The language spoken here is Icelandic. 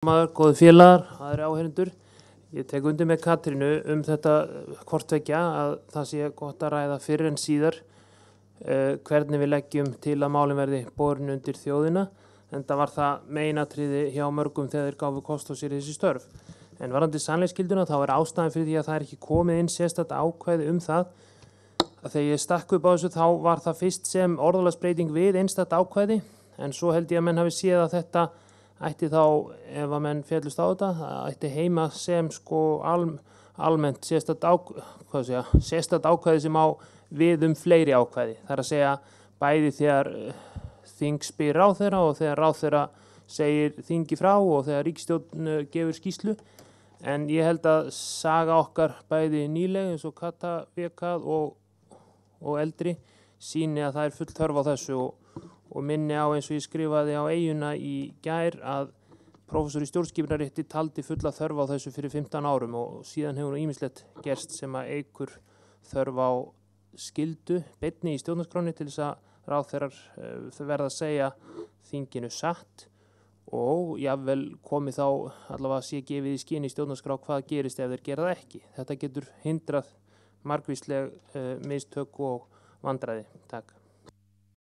Góði félagar, aðrir áheyrendur. Ég tek undir með Katrínu þetta hvort tveggja að það sé gott að ræða fyrr en síðar hvernig við leggjum til að málin verði borin undir þjóðina, enda var það meginatriði hjá mörgum þegar þeir gáfu kost á sér þessi störf. En varðandi sannleiksskylduna þá er ástæðan fyrir því að það er ekki komið inn sérstakt ákvæði það að þegar ég stakk upp á þessu þá var það fyrst sem orðalagsbreyting við einstakt ákvæði, en svo held ég að menn hafi séð að þetta ætti þá, ef að menn féllust á þetta, ætti heima sem almennt sérstakt ákvæði sem á við fleiri ákvæði. Það er að segja bæði þegar þing spyr ráðherra og þegar ráðherra segir þingi frá og þegar ríkisstjórn gefur skýrslu. En ég held að saga okkar bæði nýleg eins og Kata Vekað og eldri sýni að það er full þörf á þessu og minni á eins og ég skrifaði á Eyjuna í gær að prófessor í stjórnskipunarrétti taldi fulla þörf á þessu fyrir 15 árum og síðan hefur ýmislegt gerst sem að eykur þörf á skyldu beinni í stjórnarskránni til þess að ráðherrar verða að segja þinginu satt og jafnvel komi þá allavega sé gefið í skyn í stjórnarskrá hvað gerist ef þeir gera það ekki. Þetta getur hindrað margvísleg mistök og vandræði. Takk.